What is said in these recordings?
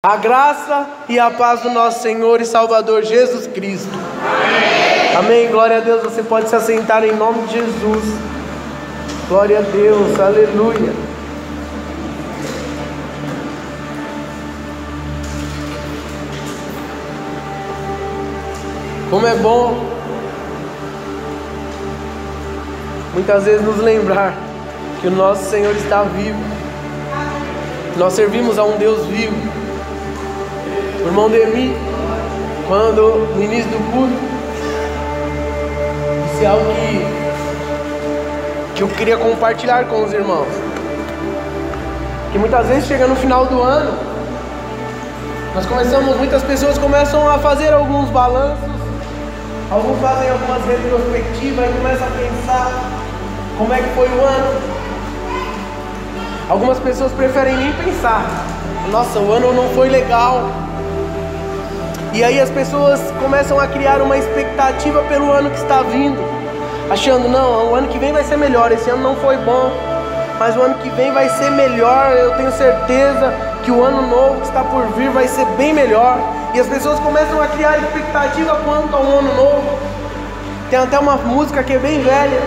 A graça e a paz do nosso Senhor e Salvador Jesus Cristo. Amém. Amém. Glória a Deus. Você pode se assentar em nome de Jesus. Glória a Deus. Aleluia. Como é bom muitas vezes nos lembrar que o nosso Senhor está vivo. Nós servimos a um Deus vivo. O irmão Demi, quando no início do culto, disse algo que eu queria compartilhar com os irmãos. Que muitas vezes chega no final do ano, muitas pessoas começam a fazer alguns balanços, alguns fazem algumas retrospectivas e começam a pensar como é que foi o ano. Algumas pessoas preferem nem pensar. Nossa, o ano não foi legal. E aí as pessoas começam a criar uma expectativa pelo ano que está vindo, achando, não, o ano que vem vai ser melhor, esse ano não foi bom, mas o ano que vem vai ser melhor, eu tenho certeza que o ano novo que está por vir vai ser bem melhor. E as pessoas começam a criar expectativa quanto ao ano novo. Tem até uma música que é bem velha,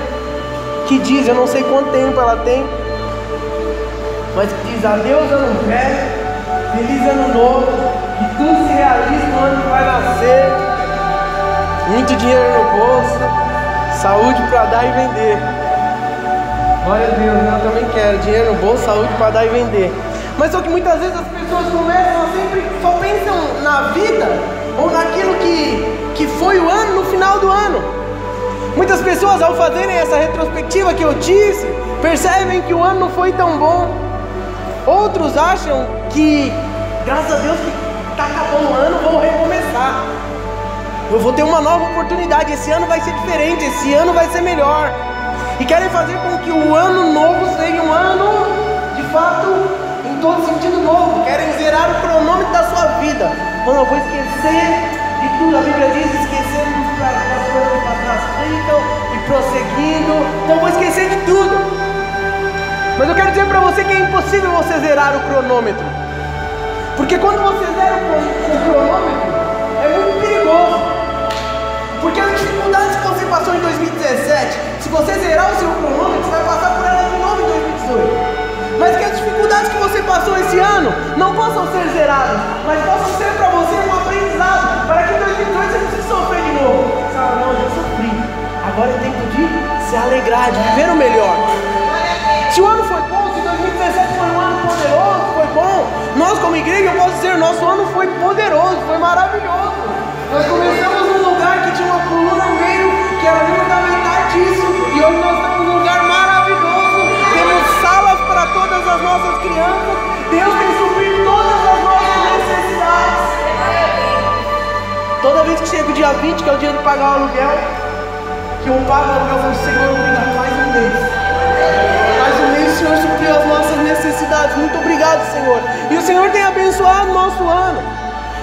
que diz, eu não sei quanto tempo ela tem, mas que diz, adeus ano velho, feliz ano novo, que tudo se realize no ano que vai nascer, muito dinheiro no bolso, saúde para dar e vender. Glória a Deus, eu também quero dinheiro no bolso, saúde para dar e vender. Mas só que muitas vezes as pessoas começam a sempre só pensam na vida ou naquilo que foi o ano no final do ano. Muitas pessoas, ao fazerem essa retrospectiva que eu disse, percebem que o ano não foi tão bom. Outros acham que, graças a Deus, que está acabando o ano, vou recomeçar. Eu vou ter uma nova oportunidade. Esse ano vai ser diferente, esse ano vai ser melhor. E querem fazer com que o ano novo seja um ano, de fato, em todo sentido novo. Querem zerar o cronômetro da sua vida. Mano, eu vou esquecer de tudo. A Bíblia diz, esquecendo das coisas que para trás ficam e prosseguindo. Então eu vou esquecer de tudo. Mas eu quero dizer para você que é impossível você zerar o cronômetro. Porque quando você zera o cronômetro, é muito perigoso. Porque as dificuldades que você passou em 2017, se você zerar o seu cronômetro, você vai passar por elas de novo em 2018. Mas que as dificuldades que você passou esse ano não possam ser zeradas, mas possam ser para você um aprendizado, para que em 2018 você não precise sofrer de novo. Você fala, não, eu já sofri. Agora é tempo de se alegrar, de viver o melhor. Se o ano foi bom, se 2017 foi um ano poderoso, foi bom, nós como igreja, eu posso dizer, nosso ano foi poderoso, foi maravilhoso. Nós começamos num lugar que tinha uma coluna no meio, que era menos da metade disso, e hoje nós estamos num lugar maravilhoso, temos salas para todas as nossas crianças, Deus tem suprido todas as nossas necessidades. Toda vez que chega o dia 20, que é o dia de pagar o aluguel, que eu pago o aluguel, eu falo, Senhor, obrigado, mais um mês. O Senhor supriu as nossas necessidades, muito obrigado, Senhor. E o Senhor tem abençoado o nosso ano.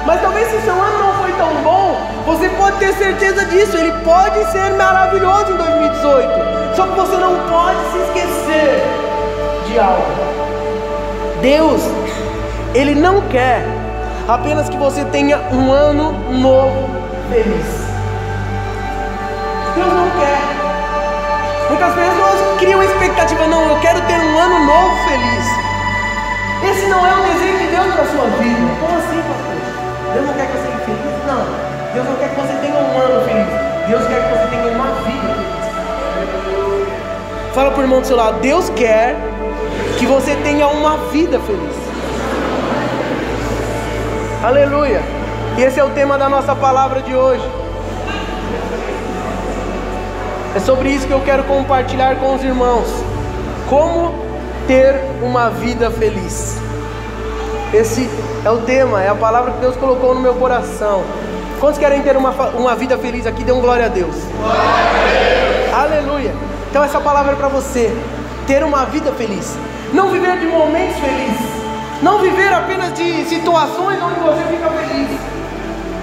Mas talvez se o seu ano não foi tão bom, você pode ter certeza disso, ele pode ser maravilhoso em 2018. Só que você não pode se esquecer de algo. Deus, Ele não quer apenas que você tenha um ano novo feliz. Deus não quer. Muitas pessoas criam expectativa, não, eu quero ter um ano novo feliz. Esse não é o desejo de Deus para a sua vida. Como assim, pastor? Deus não quer que você seja feliz? Não. Deus não quer que você tenha um ano feliz. Deus quer que você tenha uma vida feliz. Fala para o irmão do seu lado, Deus quer que você tenha uma vida feliz. Aleluia. E esse é o tema da nossa palavra de hoje. É sobre isso que eu quero compartilhar com os irmãos. Como ter uma vida feliz. Esse é o tema, é a palavra que Deus colocou no meu coração. Quantos querem ter uma vida feliz aqui? Dê um glória a Deus. Glória a Deus. Aleluia. Então essa palavra é para você. Ter uma vida feliz. Não viver de momentos felizes. Não viver apenas de situações onde você fica feliz.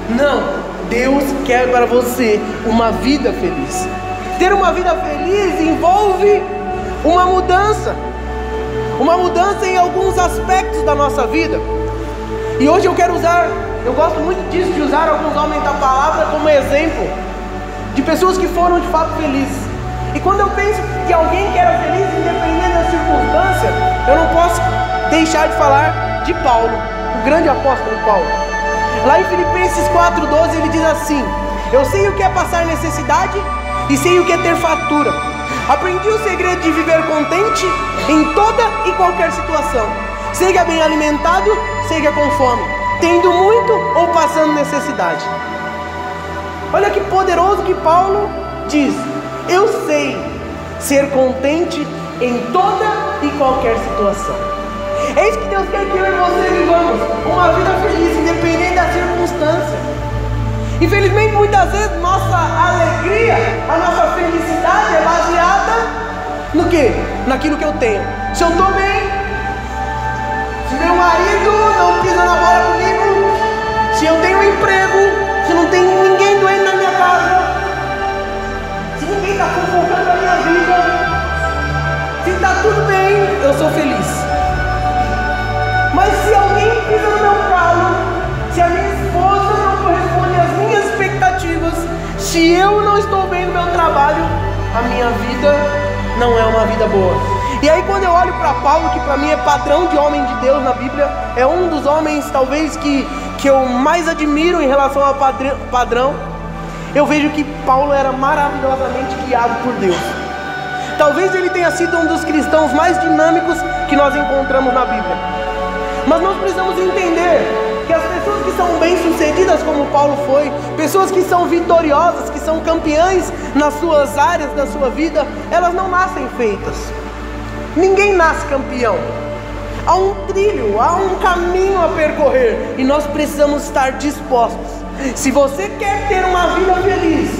Não. Deus quer para você uma vida feliz. Ter uma vida feliz envolve uma mudança em alguns aspectos da nossa vida. E hoje eu gosto muito disso, de usar alguns homens da palavra como exemplo de pessoas que foram de fato felizes. E quando eu penso que alguém que era feliz, independente da circunstância, eu não posso deixar de falar de Paulo, o grande apóstolo Paulo. Lá em Filipenses 4,12 ele diz assim: eu sei o que é passar necessidade e sei o que é ter fartura. Aprendi o segredo de viver contente em toda e qualquer situação, seja bem alimentado, seja com fome, tendo muito ou passando necessidade. Olha que poderoso que Paulo diz: eu sei ser contente em toda e qualquer situação. É isso que Deus quer que eu e você vivamos, uma vida feliz, independente da circunstância. Infelizmente, muitas vezes, nossa alegria, a nossa felicidade é baseada no quê? Naquilo que eu tenho. Se eu estou bem, se meu marido não pisa na bola comigo, se eu tenho um emprego, se não tem ninguém doente na minha casa, se ninguém está fofocando a minha vida, se está tudo bem, eu sou feliz. Mas se alguém pisa no meu calo, se a minha esposa não corresponde às minhas expectativas, se eu não estou bem no meu trabalho, a minha vida não é uma vida boa. E aí quando eu olho para Paulo, que para mim é padrão de homem de Deus na Bíblia, é um dos homens talvez que eu mais admiro em relação ao padrão, eu vejo que Paulo era maravilhosamente guiado por Deus. Talvez ele tenha sido um dos cristãos mais dinâmicos que nós encontramos na Bíblia. Mas nós precisamos entender que as pessoas que são bem-sucedidas como Paulo foi, pessoas que são vitoriosas, que são campeãs nas suas áreas da sua vida, elas não nascem feitas. Ninguém nasce campeão. Há um trilho, há um caminho a percorrer, e nós precisamos estar dispostos. Se você quer ter uma vida feliz,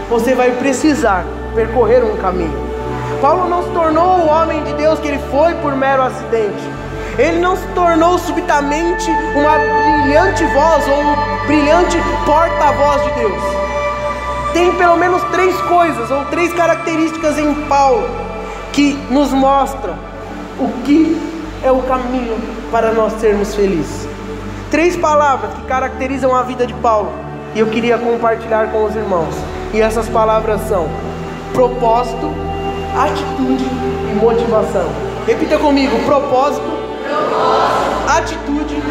você vai precisar percorrer um caminho. Paulo não se tornou o homem de Deus que ele foi por mero acidente. Ele não se tornou subitamente uma brilhante voz ou um brilhante porta-voz de Deus. Tem pelo menos 3 coisas ou 3 características em Paulo que nos mostram o que é o caminho para nós sermos felizes. 3 palavras que caracterizam a vida de Paulo, e eu queria compartilhar com os irmãos. E essas palavras são propósito, atitude e motivação. Repita comigo: propósito, atitude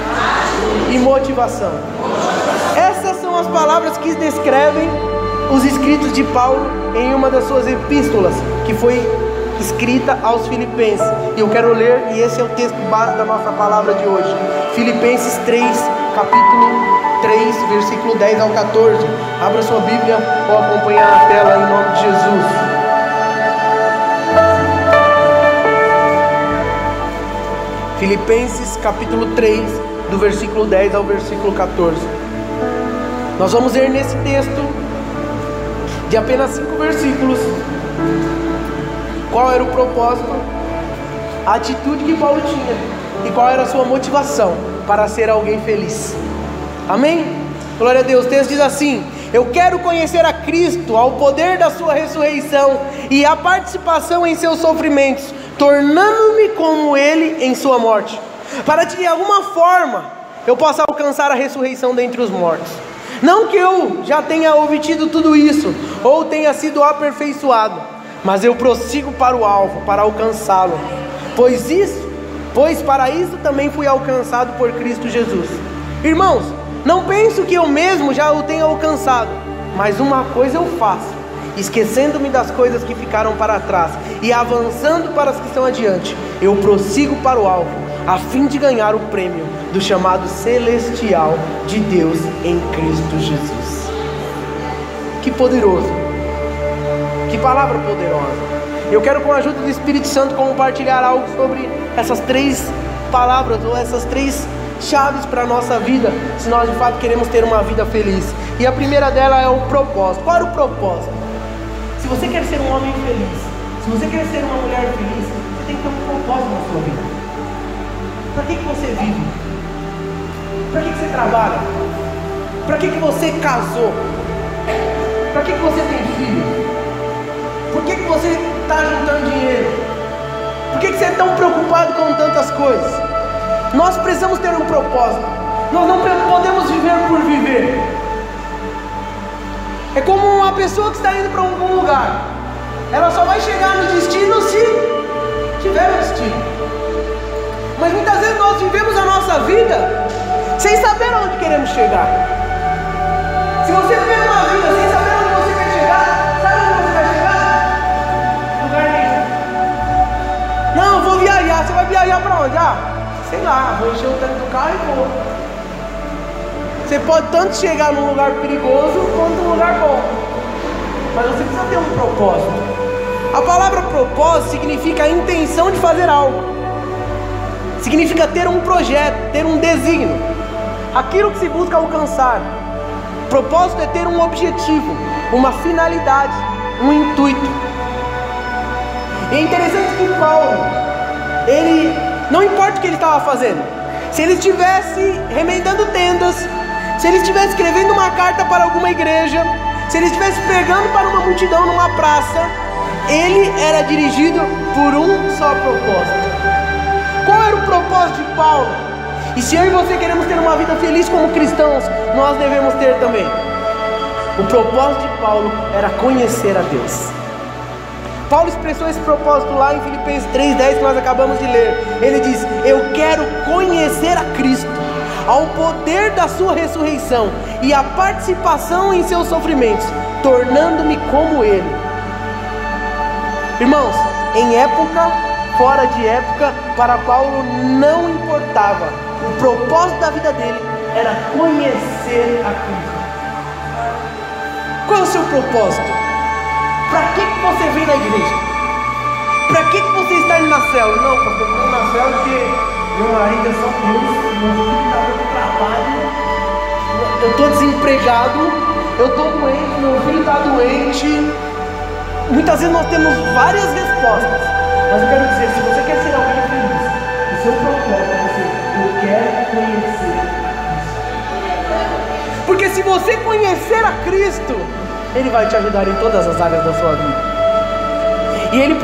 e motivação. Essas são as palavras que descrevem os escritos de Paulo em uma das suas epístolas, que foi escrita aos Filipenses. E eu quero ler, e esse é o texto base da nossa palavra de hoje. Filipenses 3, capítulo 3, versículo 10 ao 14. Abra sua Bíblia ou acompanhar na tela em nome de Jesus. Filipenses capítulo 3, do versículo 10 ao versículo 14. Nós vamos ver nesse texto, de apenas 5 versículos, qual era o propósito, a atitude que Paulo tinha e qual era a sua motivação para ser alguém feliz. Amém? Glória a Deus. O texto diz assim: eu quero conhecer a Cristo, ao poder da sua ressurreição e a participação em seus sofrimentos, tornando-me como Ele em sua morte, para que de alguma forma eu possa alcançar a ressurreição dentre os mortos. Não que eu já tenha obtido tudo isso, ou tenha sido aperfeiçoado, mas eu prossigo para o alvo, para alcançá-lo, pois para isso também fui alcançado por Cristo Jesus. Irmãos, não penso que eu mesmo já o tenha alcançado, mas uma coisa eu faço, esquecendo-me das coisas que ficaram para trás e avançando para as que estão adiante, eu prossigo para o alvo, a fim de ganhar o prêmio do chamado celestial de Deus em Cristo Jesus. Que poderoso, que palavra poderosa. Eu quero, com a ajuda do Espírito Santo, compartilhar algo sobre essas 3 palavras, ou essas 3 chaves para a nossa vida, se nós de fato queremos ter uma vida feliz. E a primeira dela é o propósito. Qual é o propósito? Se você quer ser um homem feliz, se você quer ser uma mulher feliz, você tem que ter um propósito na sua vida. Para que você vive? Para que você trabalha? Para que você casou? Para que você tem filho? Por que você está juntando dinheiro? Por que você é tão preocupado com tantas coisas? Nós precisamos ter um propósito. Nós não podemos viver por viver. É como uma pessoa que está indo para algum lugar. Ela só vai chegar no destino se tiver um destino. Mas muitas vezes nós vivemos a nossa vida sem saber aonde queremos chegar. Se você viver uma vida sem saber onde você quer chegar, sabe onde você vai chegar? Lugar nenhum. Não, eu vou viajar. Você vai viajar para onde? Sei lá, vou encher o tanque do carro e vou. Você pode tanto chegar num lugar perigoso quanto num lugar bom. Mas você precisa ter um propósito. A palavra propósito significa a intenção de fazer algo. Significa ter um projeto, ter um desígnio. Aquilo que se busca alcançar. Propósito é ter um objetivo, uma finalidade, um intuito. E é interessante que Paulo, ele, não importa o que ele estava fazendo, se ele estivesse remendando tendas, se ele estivesse escrevendo uma carta para alguma igreja, se ele estivesse pregando para uma multidão numa praça, ele era dirigido por um só propósito. Qual era o propósito de Paulo? E se eu e você queremos ter uma vida feliz como cristãos, nós devemos ter também. O propósito de Paulo era conhecer a Deus. Paulo expressou esse propósito lá em Filipenses 3:10 que nós acabamos de ler. Ele diz: eu quero conhecer a Cristo, ao poder da sua ressurreição e a participação em seus sofrimentos, tornando-me como Ele. Irmãos, em época, fora de época, para Paulo não importava. O propósito da vida dele era conhecer a Cristo. Qual é o seu propósito? Para que você vem na igreja? Para que você está indo na célula? Não, pastor, eu estou na célula porque meu marido é só Deus, meu filho está no trabalho, eu estou desempregado, eu estou doente, meu filho está doente. Muitas vezes nós temos várias respostas, mas eu quero dizer, se você quer ser alguém feliz, o seu propósito é dizer: eu quero conhecer Cristo. Porque se você conhecer a Cristo, Ele vai te ajudar em todas as áreas da sua vida. E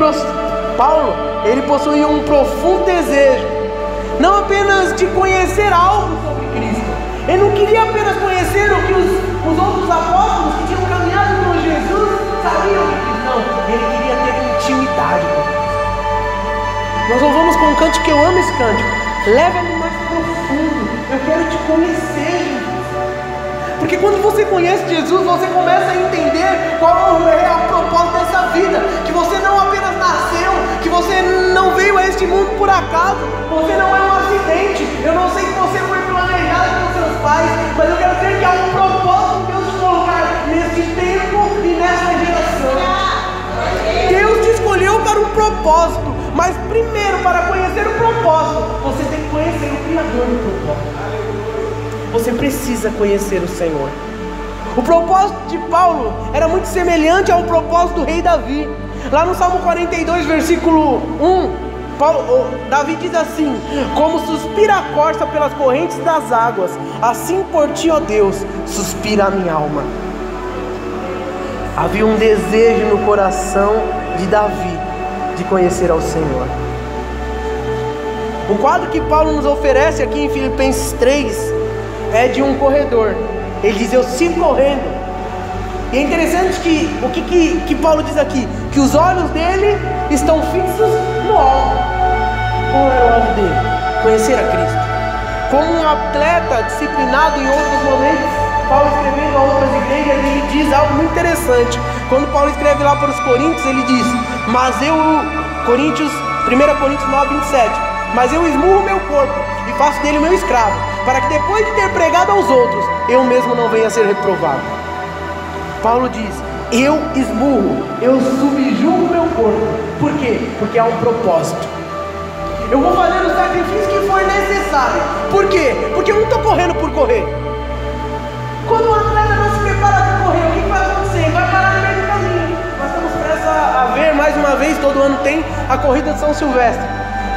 Paulo, ele possuía um profundo desejo, não apenas de conhecer algo sobre Cristo. Ele não queria apenas conhecer o que os outros apóstolos que tinham caminhado com Jesus sabiam de Cristo. Não, ele queria ter intimidade com Cristo. Nós louvamos com um cântico que eu amo esse cântico: leva-me mais profundo, eu quero te conhecer, Jesus. Porque quando você conhece Jesus, você começa a entender qual é o propósito dessa vida. Que você não apenas nasceu, que você não veio a este mundo por acaso, você não é um acidente. Eu não sei que você foi planejado pelos seus pais, mas eu quero dizer que há um propósito de Deus te colocar nesse tempo e nessa geração. Deus te escolheu para um propósito, mas primeiro, para conhecer o propósito, você tem que conhecer o Criador do propósito. Você precisa conhecer o Senhor. O propósito de Paulo era muito semelhante ao propósito do rei Davi. Lá no Salmo 42, versículo 1, Davi diz assim: como suspira a corça pelas correntes das águas, assim por ti, ó Deus, suspira a minha alma. Havia um desejo no coração de Davi de conhecer ao Senhor. O quadro que Paulo nos oferece aqui em Filipenses 3 é de um corredor. Ele diz: eu sigo correndo. E é interessante que o que Paulo diz aqui? Que os olhos dele estão fixos no alvo. Qual era o alvo dele? Conhecer a Cristo. Como um atleta disciplinado em outros momentos, Paulo escrevendo a outras igrejas, ele diz algo muito interessante. Quando Paulo escreve lá para os Coríntios, ele diz: mas eu, 1 Coríntios 9:27, mas eu esmurro meu corpo e faço dele o meu escravo, para que depois de ter pregado aos outros, eu mesmo não venha a ser reprovado. Paulo diz: eu esmurro, eu subjugo meu corpo. Por quê? Porque há um propósito. Eu vou fazer o sacrifício que for necessário. Por quê? Porque eu não estou correndo por correr. Quando um atleta não se prepara para correr, o que vai acontecer? Vai parar no meio do caminho. Nós estamos prestes a ver mais uma vez, todo ano tem a corrida de São Silvestre.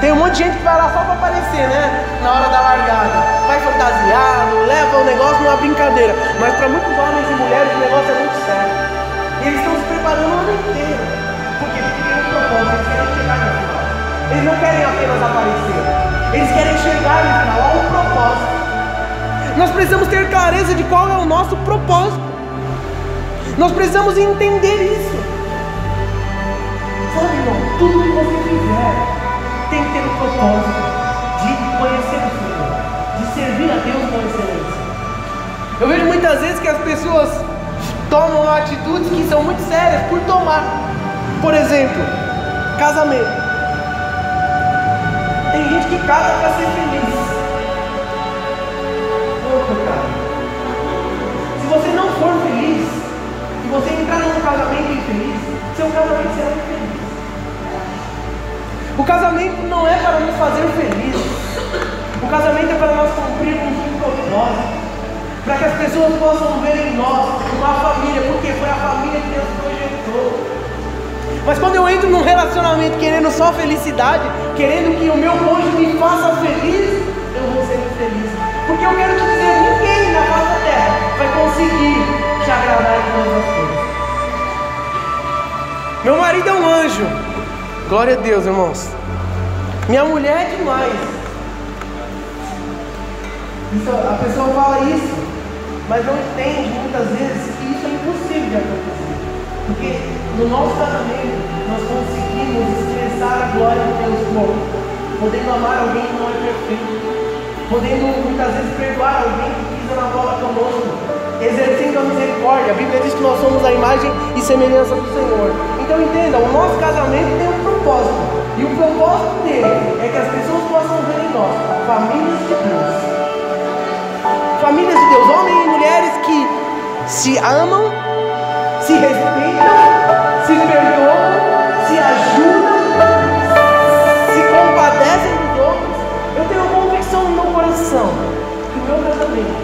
Tem um monte de gente que vai lá só para aparecer, né? Na hora da largada. Vai fantasiado, leva o negócio numa brincadeira. Mas para muitos homens e mulheres o negócio é muito sério. E eles estão se preparando o ano inteiro. Por quê? Porque tem um propósito, eles querem chegar no final. Eles não querem apenas aparecer, eles querem chegar no final, há um propósito. Nós precisamos ter clareza de qual é o nosso propósito. Nós precisamos entender isso. Sabe, irmão, tudo que você fizer tem que ter o propósito de conhecer o Senhor, de servir a Deus com excelência. Eu vejo muitas vezes que as pessoas tomam atitudes que são muito sérias por tomar. Por exemplo, casamento. Tem gente que casa para ser feliz. Opa, cara. Se você não for feliz, e você entrar num casamento infeliz, seu casamento será infeliz. O casamento não é para nos fazer felizes. O casamento é para nós cumprirmos um propósito, para que as pessoas possam ver em nós uma família, porque foi a família que Deus projetou. Mas quando eu entro num relacionamento querendo só felicidade, querendo que o meu cônjuge me faça feliz, eu vou ser infeliz. Porque eu quero te dizer, ninguém na face da terra vai conseguir te agradar em todas as coisas. Meu marido é um anjo. Glória a Deus, irmãos. Minha mulher é demais. Isso, a pessoa fala isso, mas não entende muitas vezes que isso é impossível de acontecer. Porque no nosso casamento nós conseguimos expressar a glória de Deus como podendo amar alguém que não é perfeito, podendo muitas vezes perdoar alguém que pisa na bola conosco, exercendo a misericórdia. A Bíblia diz que nós somos a imagem e semelhança do Senhor. Então entenda, o nosso casamento tem um propósito, e o propósito dele é que as pessoas possam ver em nós famílias de Deus. Famílias de Deus, homens e mulheres que se amam, se respeitam, se perdoam, se ajudam, se compadecem dos outros. Eu tenho uma convicção no meu coração que o meu casamento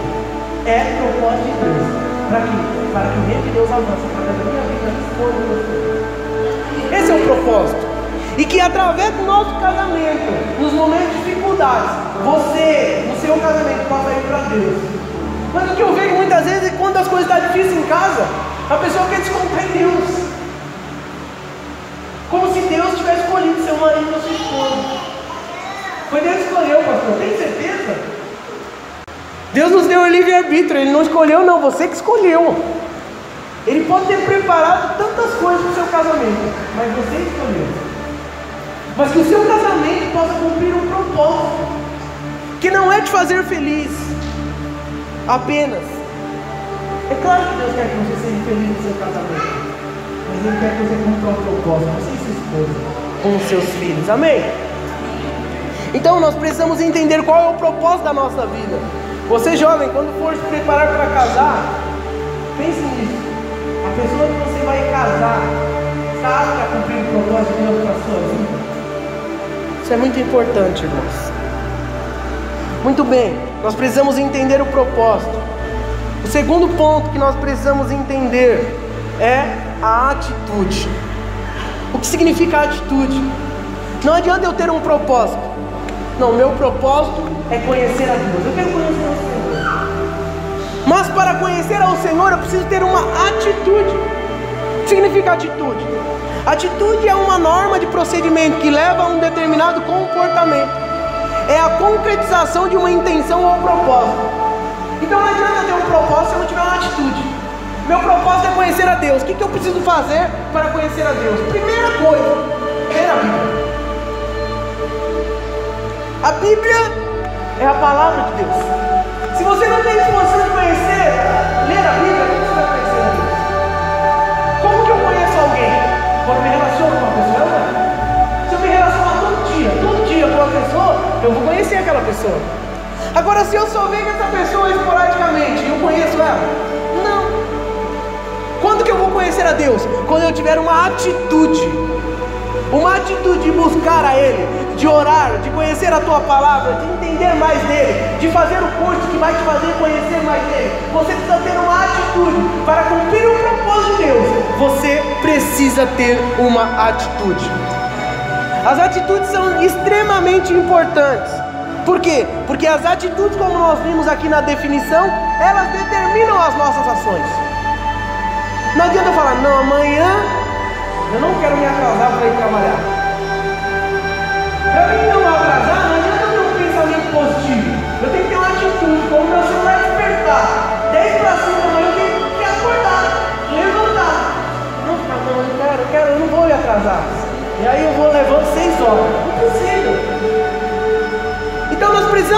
é propósito de Deus. Para quê? Para que o reino de Deus avance através da minha vida, da minha esposa, do meu filho. Esse é o propósito. E que através do nosso casamento, nos momentos de dificuldades, você, no seu casamento, possa ir para Deus. Mas o que eu vejo muitas vezes é que quando as coisas estão difíceis em casa, a pessoa quer descontar em Deus. Como se Deus tivesse escolhido seu marido ou sua esposa. Foi Deus que escolheu, pastor. Tem certeza? Deus nos deu o livre-arbítrio. Ele não escolheu, não. Você que escolheu. Ele pode ter preparado tantas coisas para o seu casamento, mas você escolheu. Mas que o seu casamento possa cumprir um propósito, que não é te fazer feliz apenas. É claro que Deus quer que você seja feliz no seu casamento, mas Ele quer que você cumpra um propósito, você e sua esposa, com os seus filhos, amém? Então nós precisamos entender qual é o propósito da nossa vida. Você jovem, quando for se preparar para casar, pense nisso. A pessoa que você vai casar sabe para cumprir o propósito de Deus para a sua vida. Isso é muito importante, irmãos. Muito bem, nós precisamos entender o propósito. O segundo ponto que nós precisamos entender é a atitude. O que significa atitude? Não adianta eu ter um propósito. Não, meu propósito é conhecer a Deus. Eu quero conhecer o Senhor. Mas para conhecer ao Senhor eu preciso ter uma atitude. O que significa atitude? Atitude é uma norma de procedimento que leva a um determinado comportamento. É a concretização de uma intenção ou propósito. Então não adianta ter um propósito se eu não tiver uma atitude. Meu propósito é conhecer a Deus. O que eu preciso fazer para conhecer a Deus? Primeira coisa, ler a Bíblia. A Bíblia é a palavra de Deus. Se você não tem disposição de conhecer, ler a Bíblia, como você vai conhecer a Deus? Como que eu conheço alguém? Quando me relaciono com uma pessoa, se eu me relacionar todo dia com uma pessoa, eu vou conhecer aquela pessoa. Agora, se eu só vejo essa pessoa esporadicamente e eu conheço ela, não. Quando que eu vou conhecer a Deus? Quando eu tiver uma atitude de buscar a Ele, de orar, de conhecer a Tua palavra, de entender mais dEle, de fazer o curso que vai te fazer conhecer mais dEle. Você precisa ter uma atitude para cumprir o propósito de Deus. Você precisa ter uma atitude. As atitudes são extremamente importantes. Por quê? Porque as atitudes, como nós vimos aqui na definição, elas determinam as nossas ações. Não adianta eu falar, não, amanhã eu não quero me atrasar para ir trabalhar. Para mim não atrasar, não adianta eu ter um pensamento positivo. Eu tenho que ter uma atitude, como meu celular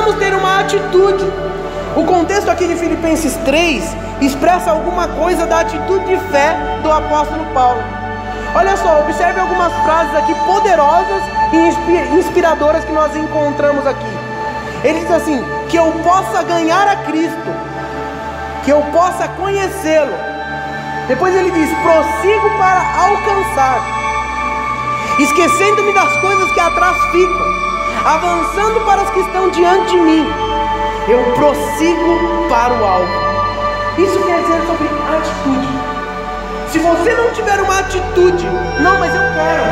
precisamos ter uma atitude. O contexto aqui de Filipenses 3 expressa alguma coisa da atitude de fé do apóstolo Paulo. Olha só, observe algumas frases aqui poderosas e inspiradoras que nós encontramos aqui. Ele diz assim: que eu possa ganhar a Cristo, que eu possa conhecê-lo. Depois ele diz: prossigo para alcançar, esquecendo-me das coisas que atrás ficam, avançando para as que estão diante de mim, eu prossigo para o alvo. Isso quer dizer sobre atitude. Se você não tiver uma atitude, não, mas eu quero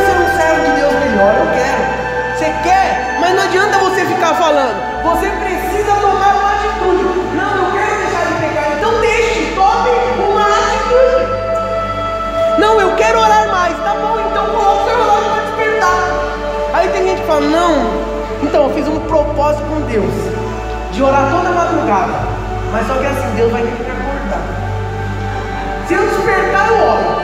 ser um servo de Deus melhor, eu quero. Você quer, mas não adianta você ficar falando, você precisa tomar uma atitude. Não, eu quero deixar de pecar, então deixe, tome uma atitude. Não, eu quero orar mais, tá bom, então coloque o seu relógio para despertar. Aí tem gente que fala: não, então eu fiz um propósito com Deus de orar toda madrugada, mas só que assim, Deus vai ter que me acordar. Se eu despertar, eu oro.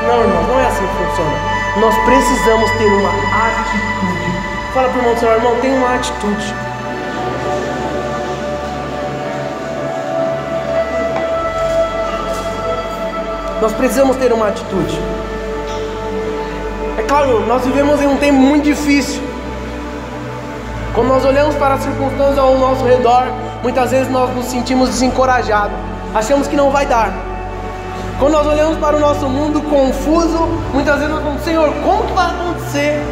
Não, irmão, não é assim que funciona. Nós precisamos ter uma atitude. Fala para o irmão do seu irmão: tem uma atitude. Nós precisamos ter uma atitude. É claro, nós vivemos em um tempo muito difícil. Quando nós olhamos para as circunstâncias ao nosso redor, muitas vezes nós nos sentimos desencorajados, achamos que não vai dar. Quando nós olhamos para o nosso mundo confuso, muitas vezes nós falamos: Senhor, como que vai acontecer?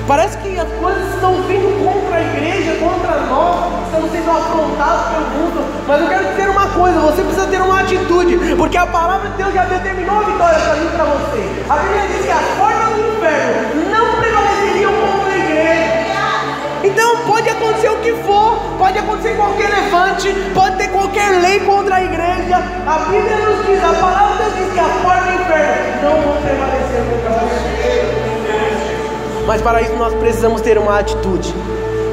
Parece que as coisas estão vindo contra a igreja, contra nós, estamos sendo afrontados pelo mundo. Mas eu quero dizer uma coisa: você precisa ter uma atitude, porque a palavra de Deus já determinou a vitória para mim e para você. A Bíblia diz que as portas do inferno não prevaleceriam contra a igreja. Então pode acontecer o que for, pode acontecer qualquer levante, pode ter qualquer lei contra a igreja. A Bíblia nos diz, a palavra de Deus diz que as portas do inferno não vão prevalecer contra você. Mas para isso nós precisamos ter uma atitude.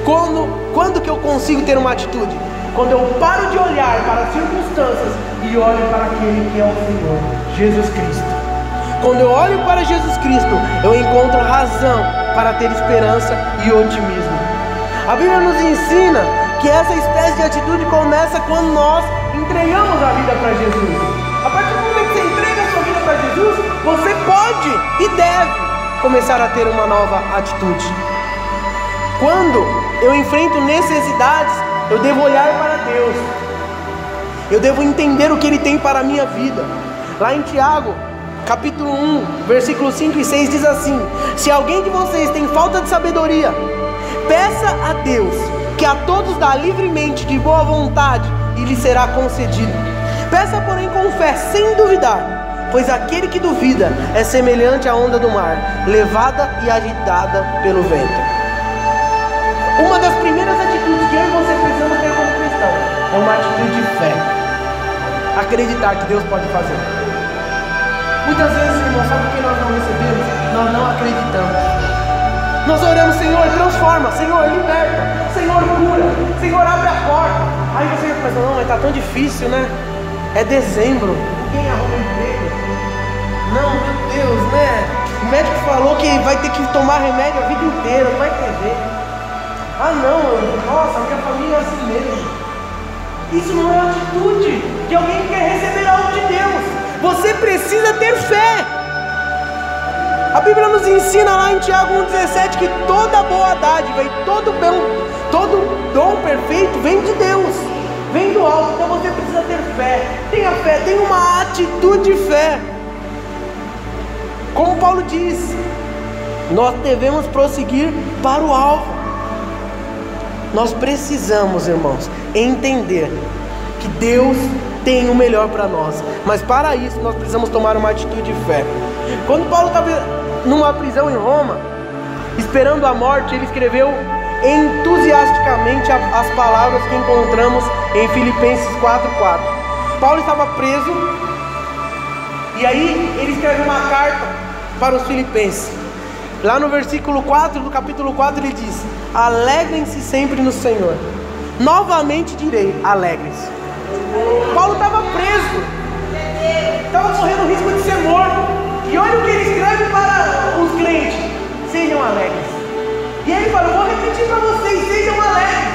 Quando que eu consigo ter uma atitude? Quando eu paro de olhar para as circunstâncias e olho para aquele que é o Senhor, Jesus Cristo. Quando eu olho para Jesus Cristo, eu encontro razão para ter esperança e otimismo. A Bíblia nos ensina que essa espécie de atitude começa quando nós entregamos a vida para Jesus. A partir do momento que você entrega a sua vida para Jesus, você pode e deve começar a ter uma nova atitude. Quando eu enfrento necessidades, eu devo olhar para Deus. Eu devo entender o que Ele tem para a minha vida. Lá em Tiago, capítulo 1, versículos 5 e 6 diz assim: se alguém de vocês tem falta de sabedoria, peça a Deus, que a todos dá livremente, de boa vontade, e lhe será concedido. Peça, porém, com fé, sem duvidar, pois aquele que duvida é semelhante à onda do mar, levada e agitada pelo vento. Uma das primeiras atitudes que eu e você precisamos ter como cristão é uma atitude de fé. Acreditar que Deus pode fazer. Muitas vezes, irmão, sabe o que nós não recebemos? Nós não acreditamos. Nós oramos: Senhor, transforma, Senhor, liberta, Senhor, cura, Senhor, abre a porta. Aí você pensa: não, mas está tão difícil, né? É dezembro, ninguém arruma emprego. Não, meu Deus, né? O médico falou que vai ter que tomar remédio a vida inteira, não vai ter jeito. Ah não, nossa, minha família é assim mesmo. Isso não é atitude de alguém que quer receber algo de Deus. Você precisa ter fé. A Bíblia nos ensina lá em Tiago 1,17 que toda boa dádiva e todo dom perfeito vem de Deus, vem do alto. Então você precisa ter fé. Tenha fé, tenha uma atitude de fé. Como Paulo diz, nós devemos prosseguir para o alvo. Nós precisamos, irmãos, entender que Deus tem o melhor para nós. Mas para isso nós precisamos tomar uma atitude de fé. Quando Paulo estava numa prisão em Roma, esperando a morte, ele escreveu entusiasticamente as palavras que encontramos em Filipenses 4:4. Paulo estava preso, e aí ele escreve uma carta para os filipenses. Lá no versículo 4 do capítulo 4 ele diz: alegrem-se sempre no Senhor. Novamente direi, alegrem-se. Paulo estava preso, estava correndo risco de ser morto, e olha o que ele escreve para os crentes: sejam alegres. E aí ele fala: eu vou repetir para vocês, sejam alegres.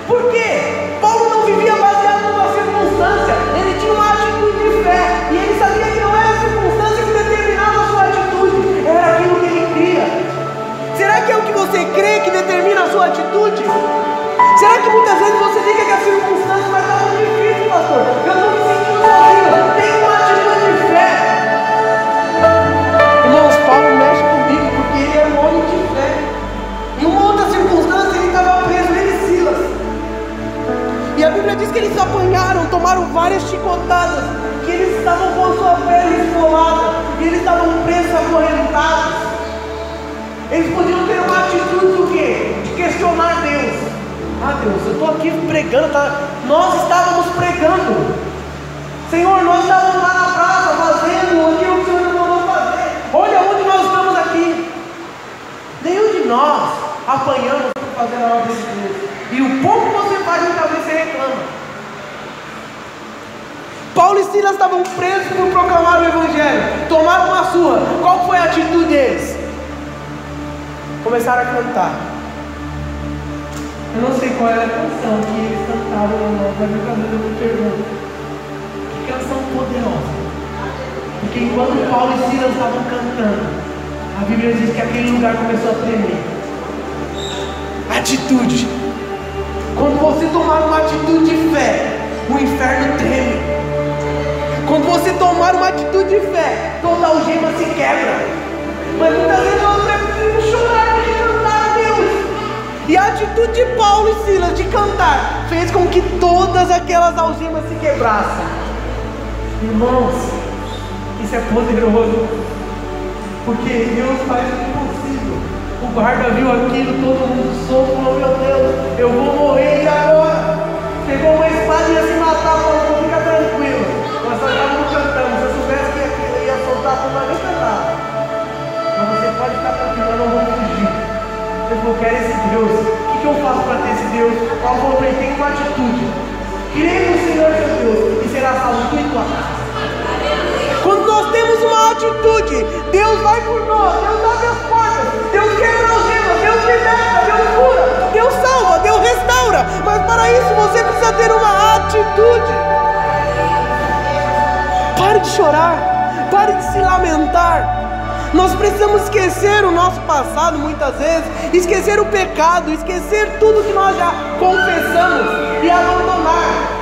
Por quê? Paulo não vivia baseado numa circunstância, ele tinha uma atitude de fé, e ele sabia que não era a circunstância que determinava a sua atitude, era aquilo que ele cria. Será que é o que você crê que determina a sua atitude? Será que muitas vezes você diga que a circunstância vai estar muito difícil, pastor? Eu estou me sentindo sozinho, tenho uma atitude de fé. Irmãos, Paulo mexe comigo porque ele era um homem de fé. Em uma outra circunstância ele estava preso, ele e Silas. E a Bíblia diz que eles apanharam, tomaram várias chicotadas, que eles estavam com a sua pele esfolada, e eles estavam presos, acorrentados. Eles podiam ter uma atitude do quê? De questionar Deus. Ah, Deus, eu estou aqui pregando, tá? Nós estávamos pregando. Senhor, nós estávamos lá na praça fazendo aquilo que o Senhor nos mandou fazer. Olha onde nós estamos aqui. Nenhum de nós apanhamos por fazer a obra de Deus. E o pouco que você faz, muitas vezes você reclama. Paulo e Silas estavam presos por proclamar o Evangelho. Tomaram uma surra. Qual foi a atitude deles? Começaram a cantar. Eu não sei qual era a canção que eles cantaram, mas eu me pergunto: que canção poderosa! Porque enquanto Paulo e Silas estavam cantando, a Bíblia diz que aquele lugar começou a tremer. Atitude. Quando você tomar uma atitude de fé, o inferno treme. Quando você tomar uma atitude de fé, toda algema se quebra. Mas muitas vezes nós precisamos chorar de cantar a Deus. E a atitude de Paulo e Silas de cantar fez com que todas aquelas algemas se quebrassem. Irmãos, isso é poderoso, porque Deus faz o impossível. O guarda viu aquilo, todo mundo solto, falou: meu Deus, eu vou morrer e agora? Pegou uma espada e ia se matar, falou: fica tranquilo, nós só estávamos cantando. Se eu soubesse que ia soltar, eu não ia nem cantar. Mas você pode ficar tranquilo, eu não vou fugir. Eu falou: quero esse Deus. O que eu faço para ter esse Deus? Paulo falou: tem uma atitude. Creia no Senhor seu Deus e será salvo tu e tua casa. Quando nós temos uma atitude, Deus vai por nós, Deus abre as portas, Deus quebra as gemas, Deus liberta, Deus cura, Deus salva, Deus restaura. Mas para isso você precisa ter uma atitude. Pare de chorar, pare de se lamentar. Nós precisamos esquecer o nosso passado muitas vezes, esquecer o pecado, esquecer tudo que nós já confessamos e abandonar.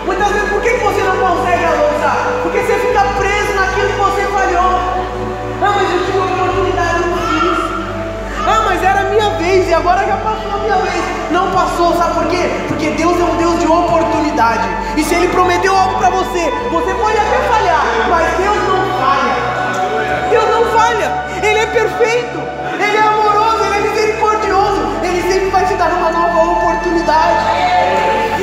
Muitas vezes, por que você não consegue avançar? Porque você fica preso naquilo que você falhou. Ah, mas eu tive uma oportunidade, eu não fiz. Ah, mas era a minha vez e agora já passou a minha vez. Não passou, sabe por quê? Porque Deus é um Deus de oportunidade. E se Ele prometeu algo para você, você pode até falhar, mas Deus não falha. Deus não falha, Ele é perfeito, Ele é amoroso, Ele é misericordioso, Ele sempre vai te dar uma nova oportunidade.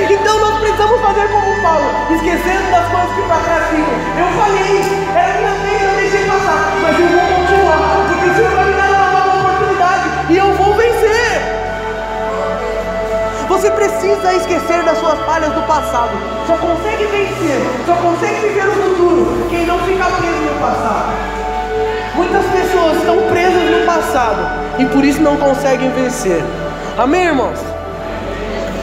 Então nós precisamos fazer como Paulo, esquecendo das coisas que para trás ficam. Eu falhei, era minha vez, eu deixei passar, mas eu vou continuar, porque o Senhor vai me dar uma nova oportunidade e eu vou vencer. Você precisa esquecer das suas falhas do passado. Só consegue vencer, só consegue viver o futuro quem não fica preso no passado. Muitas pessoas estão presas no passado e por isso não conseguem vencer. Amém, irmãos?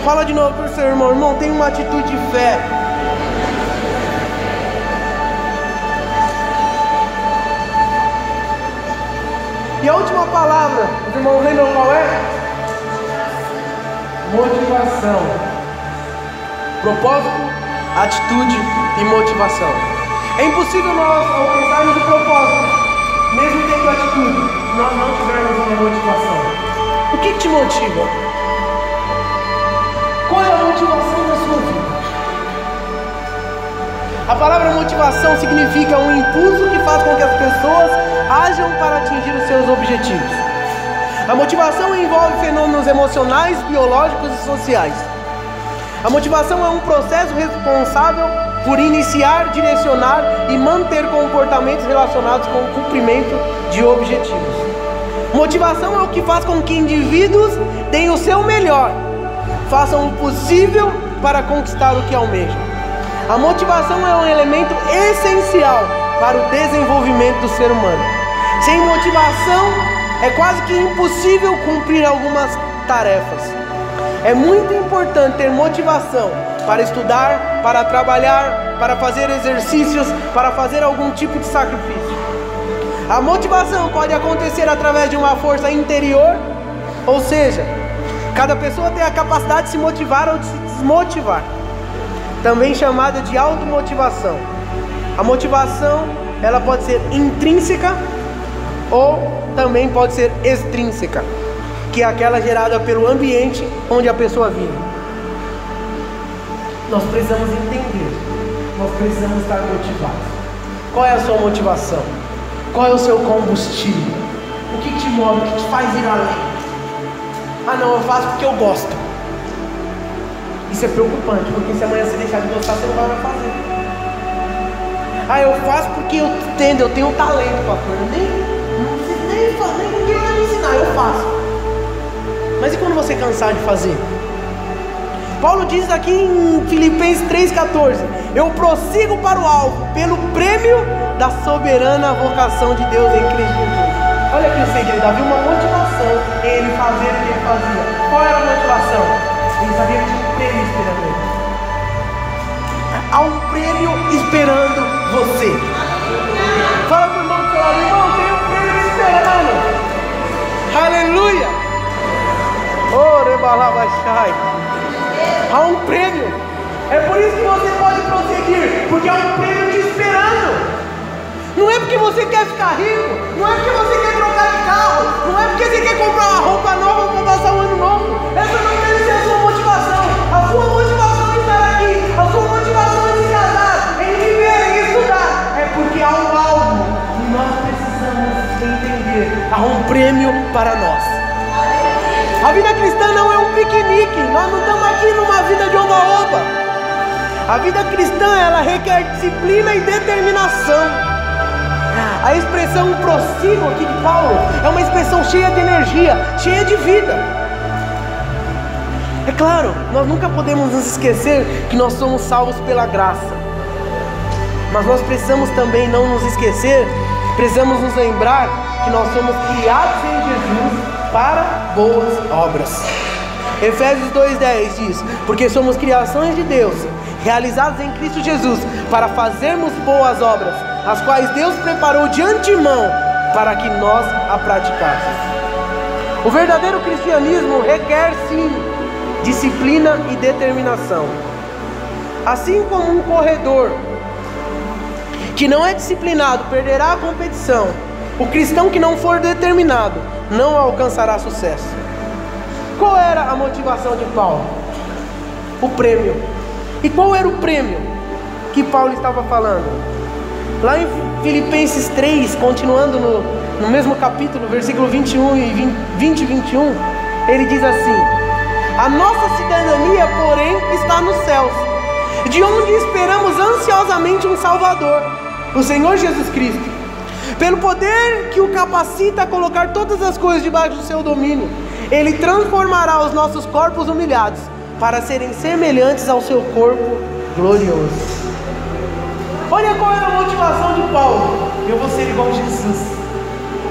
Fala de novo para o seu irmão: irmão, tem uma atitude de fé. E a última palavra, os irmãos lembram qual é? Motivação. Propósito, atitude e motivação. É impossível nós alcançarmos o propósito mesmo tendo atitude, se nós não tivermos uma motivação. O que te motiva? Qual é a motivação da sua vida? A palavra motivação significa um impulso que faz com que as pessoas ajam para atingir os seus objetivos. A motivação envolve fenômenos emocionais, biológicos e sociais. A motivação é um processo responsável por iniciar, direcionar e manter comportamentos relacionados com o cumprimento de objetivos. Motivação é o que faz com que indivíduos deem o seu melhor, façam o possível para conquistar o que almejam. A motivação é um elemento essencial para o desenvolvimento do ser humano. Sem motivação é quase que impossível cumprir algumas tarefas. É muito importante ter motivação para estudar, para trabalhar, para fazer exercícios, para fazer algum tipo de sacrifício. A motivação pode acontecer através de uma força interior, ou seja, cada pessoa tem a capacidade de se motivar ou de se desmotivar, também chamada de automotivação. A motivação, ela pode ser intrínseca ou também pode ser extrínseca, que é aquela gerada pelo ambiente onde a pessoa vive. Nós precisamos entender, nós precisamos estar motivados. Qual é a sua motivação? Qual é o seu combustível? O que te move, o que te faz ir além? Ah não, eu faço porque eu gosto. Isso é preocupante, porque se amanhã você deixar de gostar, você não vai mais fazer. Ah, eu faço porque eu tenho talento, pastor. Não preciso nem fazer, ninguém vai me ensinar, eu faço. Mas e quando você cansar de fazer? Paulo diz aqui em Filipenses 3,14: eu prossigo para o alvo, pelo prêmio da soberana vocação de Deus em Cristo Jesus. Olha aqui o segredo, havia uma motivação em ele fazer o que ele fazia. Qual era a motivação? Ele sabia que tinha um prêmio esperando ele. Há um prêmio esperando você. Fala para o irmão do seu lado: irmão, tem um prêmio esperando. Aleluia. Oh, rebalabachai. Há um prêmio. É por isso que você pode prosseguir, porque há um prêmio te esperando. Não é porque você quer ficar rico, não é porque você quer trocar de carro, não é porque você quer comprar uma roupa nova para passar um ano novo. Essa não deve ser a sua motivação. A sua motivação em estar aqui, a sua motivação em se casar, em viver, em estudar, é porque há um alvo e nós precisamos entender. Há um prêmio para nós. A vida cristã não é um piquenique. Nós não estamos aqui numa vida de oba-oba. A vida cristã, ela requer disciplina e determinação. A expressão prossigo aqui de Paulo é uma expressão cheia de energia, cheia de vida. É claro, nós nunca podemos nos esquecer que nós somos salvos pela graça. Mas nós precisamos também não nos esquecer, precisamos nos lembrar que nós somos criados em Jesus para boas obras. Efésios 2,10 diz: porque somos criações de Deus, realizadas em Cristo Jesus, para fazermos boas obras, as quais Deus preparou de antemão para que nós a praticássemos. O verdadeiro cristianismo requer sim disciplina e determinação. Assim como um corredor que não é disciplinado perderá a competição, o cristão que não for determinado não alcançará sucesso. Qual era a motivação de Paulo? O prêmio. E qual era o prêmio que Paulo estava falando? Lá em Filipenses 3, continuando no mesmo capítulo, versículo 21 e 20 e 21, ele diz assim: a nossa cidadania, porém, está nos céus, de onde esperamos ansiosamente um Salvador, o Senhor Jesus Cristo. Pelo poder que o capacita a colocar todas as coisas debaixo do seu domínio, Ele transformará os nossos corpos humilhados para serem semelhantes ao seu corpo glorioso. Olha qual era a motivação de Paulo: eu vou ser igual a Jesus.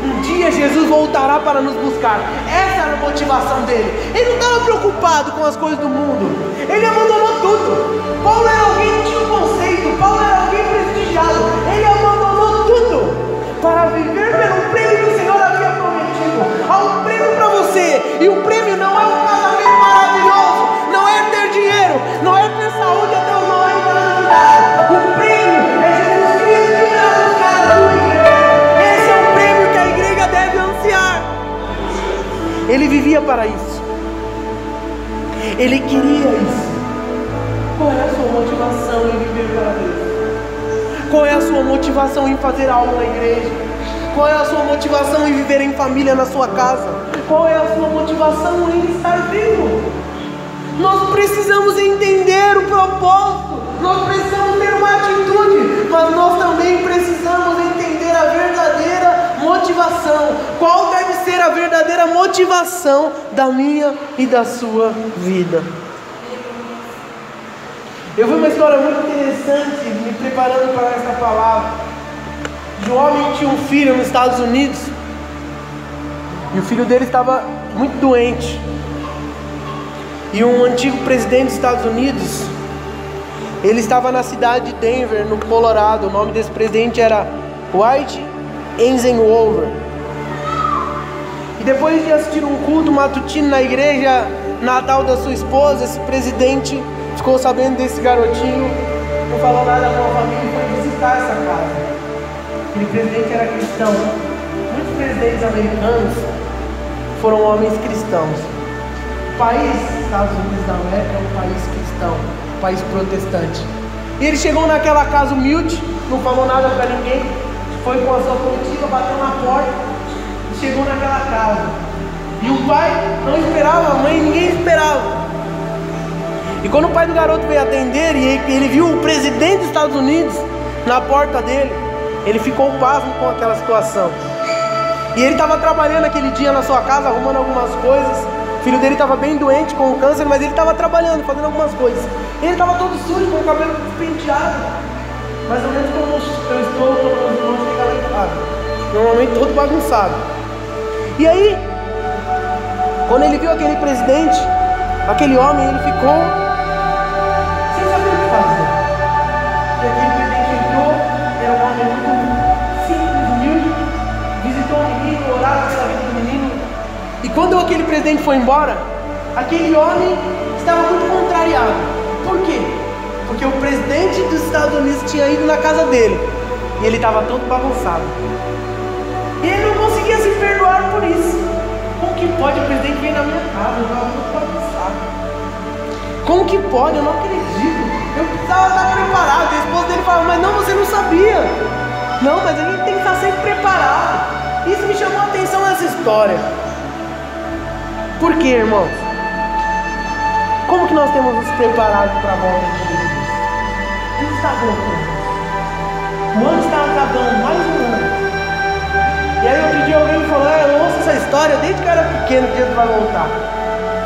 Um dia Jesus voltará para nos buscar. Essa era a motivação dele. Ele não estava preocupado com as coisas do mundo. Ele abandonou tudo. Paulo era alguém que tinha um conceito. Paulo era alguém prestigiado. Ele abandonou tudo para viver pelo prêmio que o Senhor havia prometido. Há um prêmio para você. E o prêmio não é um casamento maravilhoso, não é ter dinheiro, não é ter saúde até os 90 anos de idade. O prêmio é Jesus Cristo que irá buscar a sua igreja. Esse é o prêmio que a igreja deve ansiar. Ele vivia para isso. Ele queria isso. Qual é a sua motivação em viver para Deus? Qual é a sua motivação em fazer algo na igreja? Qual é a sua motivação em viver em família na sua casa? Qual é a sua motivação em estar vivo? Nós precisamos entender o propósito. Nós precisamos ter uma atitude, mas nós também precisamos entender a verdadeira motivação. Qual deve ser a verdadeira motivação da minha e da sua vida? Eu vi uma história muito interessante me preparando para essa palavra, de um homem que tinha um filho nos Estados Unidos. E o filho dele estava muito doente. E um antigo presidente dos Estados Unidos, ele estava na cidade de Denver, no Colorado. O nome desse presidente era Dwight Eisenhower. E depois de assistir um culto matutino na igreja natal da sua esposa, esse presidente ficou sabendo desse garotinho, não falou nada com a família e foi visitar essa casa. Aquele presidente era cristão. Muitos presidentes americanos foram homens cristãos. O país, Estados Unidos da América, é um país cristão, um país protestante. E ele chegou naquela casa humilde, não falou nada para ninguém, foi com a sua comitiva, bateu na porta e chegou naquela casa. E o pai não esperava, a mãe ninguém esperava. E quando o pai do garoto veio atender e ele viu o presidente dos Estados Unidos na porta dele, ele ficou pasmo com aquela situação. E ele estava trabalhando aquele dia na sua casa, arrumando algumas coisas. O filho dele estava bem doente com câncer, mas ele estava trabalhando, fazendo algumas coisas. Ele estava todo sujo, com o cabelo despenteado, mais ou menos como eu estou quando os irmãos chegam lá em casa, normalmente todo bagunçado. E aí, quando ele viu aquele presidente, aquele homem, ele ficou sem saber o que fazer. E aquele presidente entrou, era um homem muito simples, humilde, visitou o menino, orava pela vida do menino. E quando aquele presidente foi embora, aquele homem estava muito contrariado. Por quê? Porque o presidente dos Estados Unidos tinha ido na casa dele e ele estava todo bagunçado. E ele não conseguia se perdoar por isso. Como que pode o presidente vir na minha casa? Eu estava muito bagunçado. Como que pode? Eu não acredito. Eu precisava estar preparado. A esposa dele falava, mas não, você não sabia. Não, mas a gente tem que estar sempre preparado. Isso me chamou a atenção nessa história. Por quê, irmãos? Como que nós temos nos preparado para a volta de Jesus? Ele está voltando. O ano está acabando, mais um ano. E aí outro dia alguém me falou, eu ouço essa história desde que eu era pequeno, que Jesus vai voltar.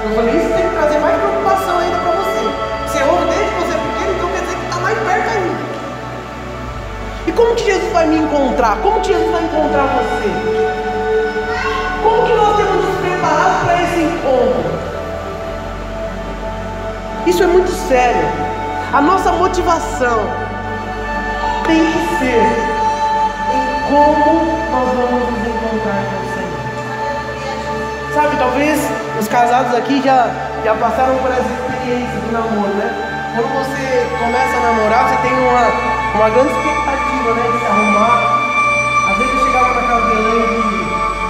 Eu falei, isso tem que trazer mais preocupação ainda para você. Você ouve desde que você é pequeno, então quer dizer que está mais perto ainda. E como que Jesus vai me encontrar? Como que Jesus vai encontrar você? Como que nós temos nos preparado para esse encontro? Isso é muito sério. A nossa motivação tem que ser em como nós vamos nos encontrar com o Senhor. Sabe, talvez os casados aqui já passaram por essa experiência do namoro, né? Quando você começa a namorar, você tem uma grande expectativa, né, de se arrumar. Às vezes eu chegava na casa dela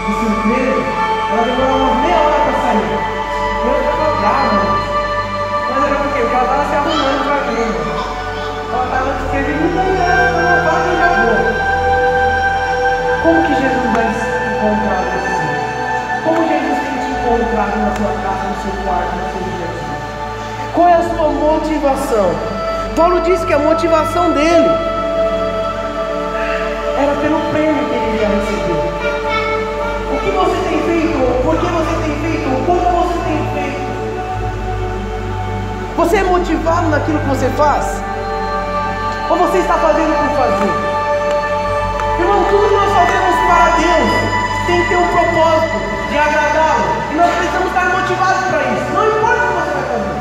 de surpresa, ela demorava uma meia hora para sair. Eu ficava brava. Mas era por quê? Porque ela estava se arrumando para a igreja. Ela estava escrevendo muita aliança, ela estava e já vou. Como que Jesus vai se encontrar você? Como Jesus tem te encontrado na sua casa, no seu quarto, no seu dia a dia? Qual é a sua motivação? Paulo disse que a motivação dele era pelo prêmio que ele iria receber. O que você tem feito? Por que você tem feito? Como você tem feito? Você é motivado naquilo que você faz? Ou você está fazendo por fazer? Irmão, tudo que nós fazemos para Deus tem que ter um propósito de agradá-lo. E nós precisamos estar motivados para isso. Não importa o que você vai fazer.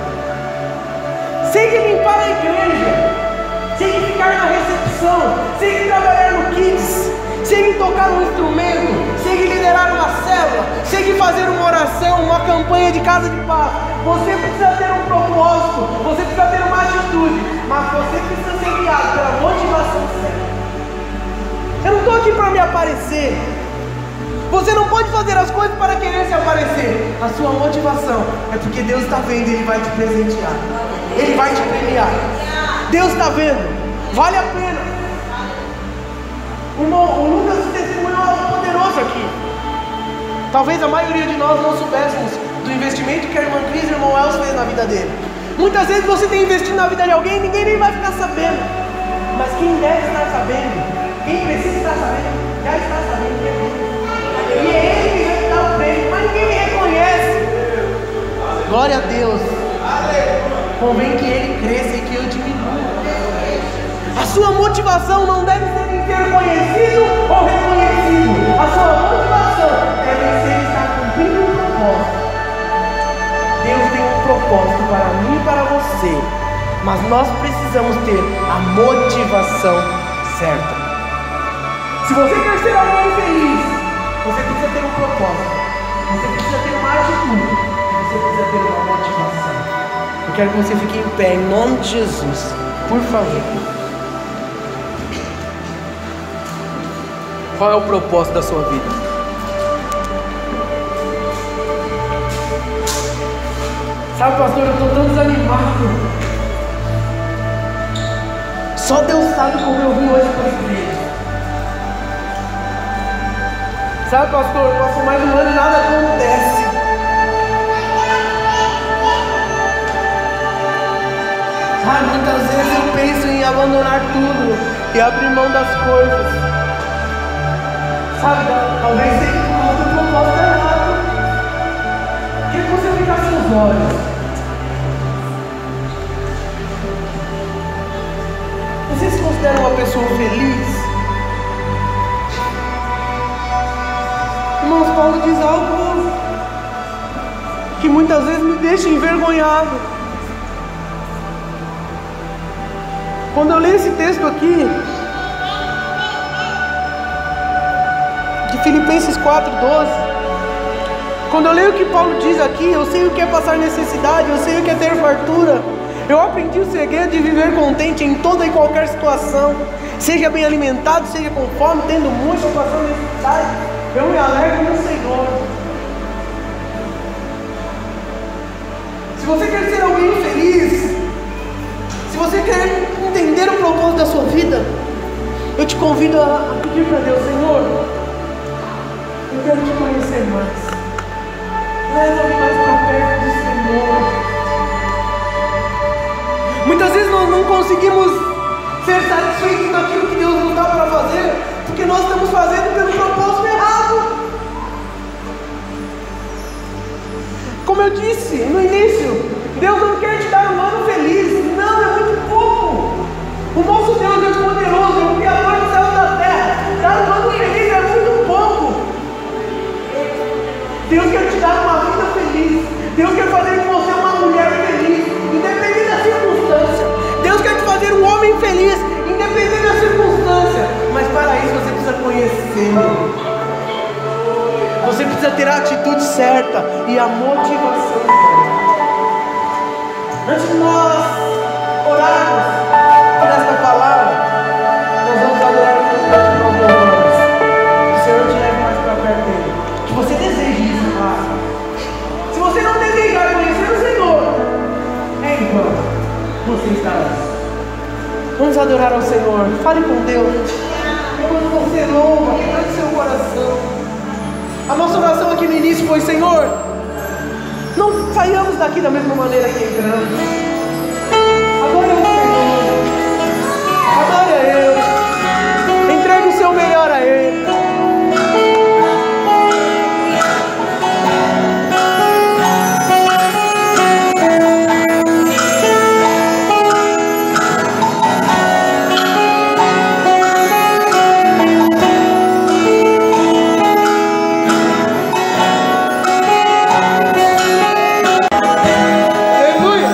Seja limpar a igreja, seja ficar na recepção, seja trabalhar no Kids, seja tocar um instrumento, seja liderar uma célula, seja fazer uma oração, uma campanha de casa de paz. Você precisa ter um propósito, você precisa ter uma atitude, mas você precisa ser guiado pela motivação certa. Eu não estou aqui para me aparecer. Você não pode fazer as coisas para querer se aparecer. A sua motivação é porque Deus está vendo e Ele vai te presentear. Ele vai te premiar. Deus está vendo. Vale a pena. O Lucas testemunhou algo poderoso aqui. Talvez a maioria de nós não soubéssemos do investimento que a irmã Cris e o irmão Elcio fez na vida dele. Muitas vezes você tem investido na vida de alguém e ninguém nem vai ficar sabendo. Mas quem deve estar sabendo, quem precisa estar sabendo, já está sabendo que é Deus. E é Ele que vai dar o prêmio, mas ninguém me reconhece. Glória a Deus. Convém que Ele cresça e que eu diminua. A sua motivação não deve ser em ser conhecido ou reconhecido. A sua motivação deve ser estar propósito para mim e para você, mas nós precisamos ter a motivação certa. Se você quer ser alguém feliz, você precisa ter um propósito, você precisa ter uma atitude, você precisa ter uma motivação. Eu quero que você fique em pé em nome de Jesus, por favor. Qual é o propósito da sua vida? Sabe, pastor, eu estou tão desanimado. Só Deus sabe como eu vim hoje para a igreja. Sabe, pastor, eu passo mais um ano e nada acontece. Sabe, muitas vezes eu penso em abandonar tudo e abrir mão das coisas. Sabe, talvez seja por causa do propósito errado. Por que você fica seus olhos? Você se considera uma pessoa feliz? Irmãos, Paulo diz algo que muitas vezes me deixa envergonhado. Quando eu leio esse texto aqui, de Filipenses 4:12, quando eu leio o que Paulo diz aqui, eu sei o que é passar necessidade, eu sei o que é ter fartura. Eu aprendi o segredo de viver contente em toda e qualquer situação, seja bem alimentado, seja com fome, tendo muito ou passando necessidade. Eu me alegro no Senhor. Se você quer ser alguém feliz, se você quer entender o propósito da sua vida, eu te convido a pedir para Deus: Senhor, eu quero te conhecer mais. Leva-me mais para perto do Senhor. Muitas vezes nós não conseguimos ser satisfeitos daquilo que Deus nos dá para fazer, porque nós estamos fazendo pelo propósito errado. Como eu disse no início, Deus não quer te dar um ano feliz. Não, é muito pouco. O nosso Deus é poderoso, é o Criador do céu e da terra. Dar um ano feliz é muito pouco. Deus quer te dar uma vida feliz. Deus quer fazer de você uma mulher feliz, independente da circunstância. Deus quer te fazer um homem feliz, independente da circunstância. Mas para isso você precisa conhecê-lo. Você precisa ter a atitude certa e a motivação certa. Antes de nós orarmos por esta palavra, nós vamos adorar o Deus nós louvamos. Que o Senhor te leve mais para perto dele. Que você deseje isso, claro. Se você não desejar conhecer o Senhor, é em vão você estará. Vamos adorar ao Senhor. Fale com Deus. Enquanto você louva, quebrando seu coração. A nossa oração aqui no início foi: Senhor, não saiamos daqui da mesma maneira que entramos. Adore ao Senhor. Adore a Ele. Entregue o seu melhor a Ele. Aleluia.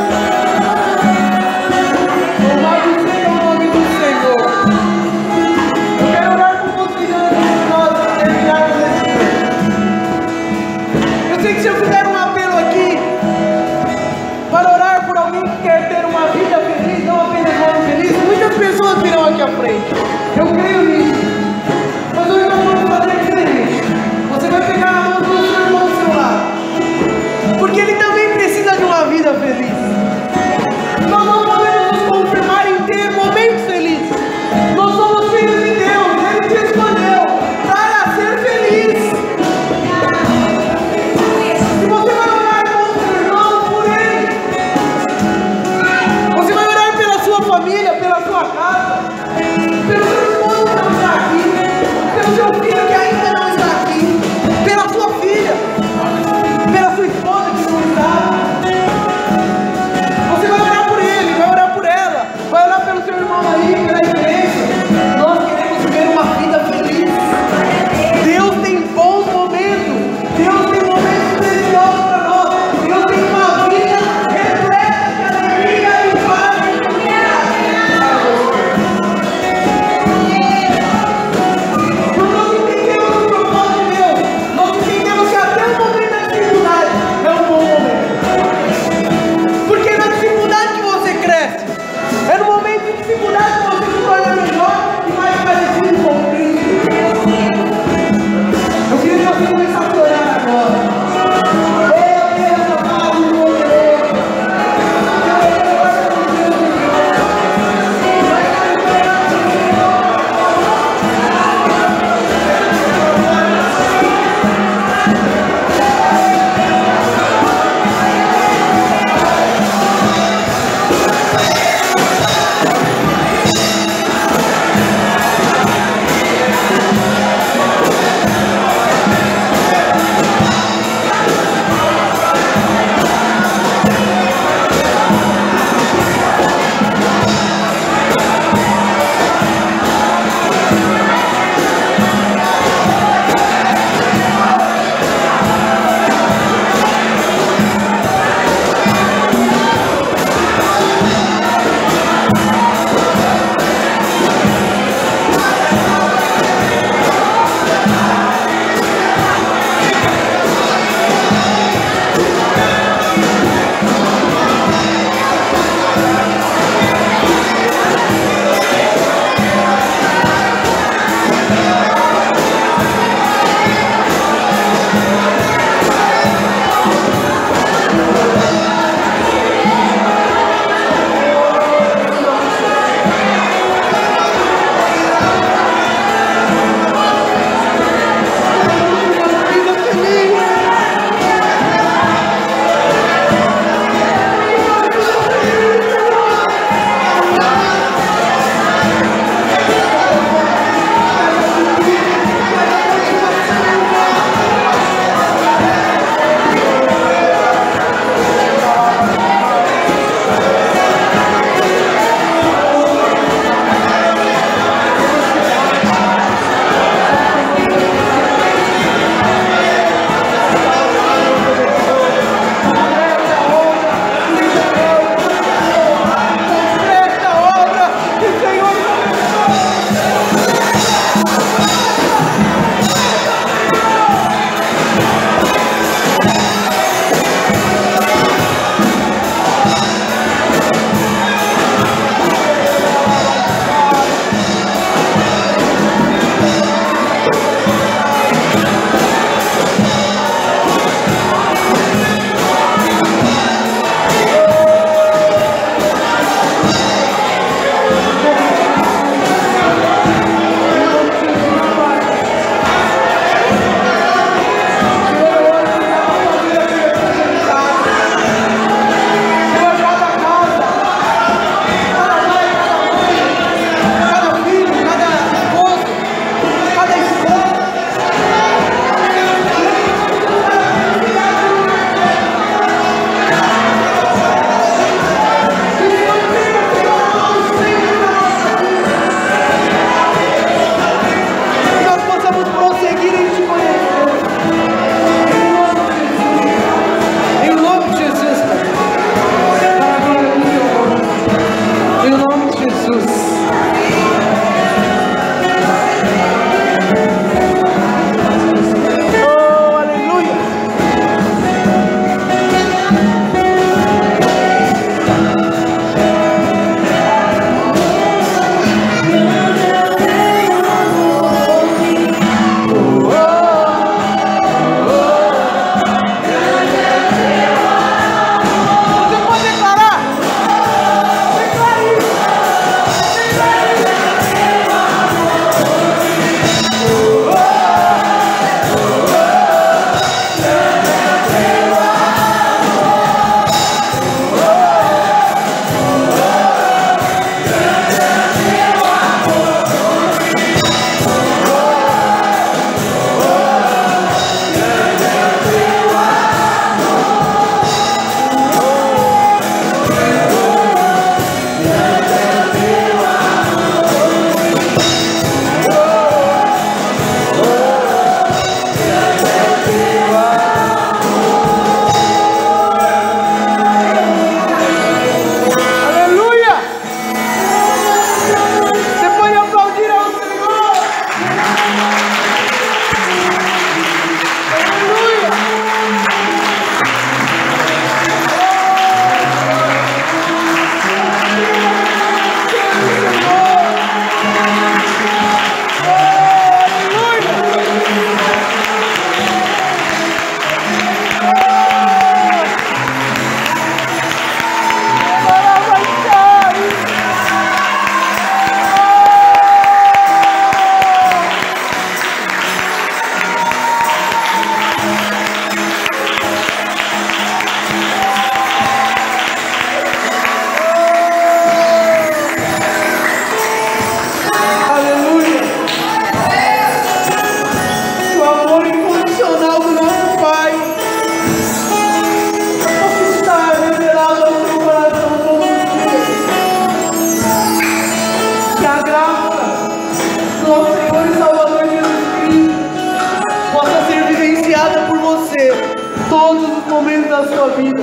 momentos da sua vida.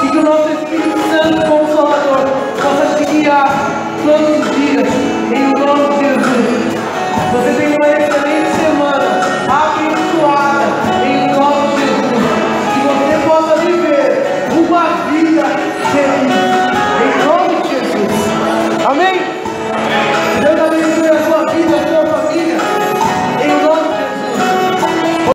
E que o nosso Espírito Santo Consolador possa te guiar todos os dias, em nome de Jesus. Você tem uma excelente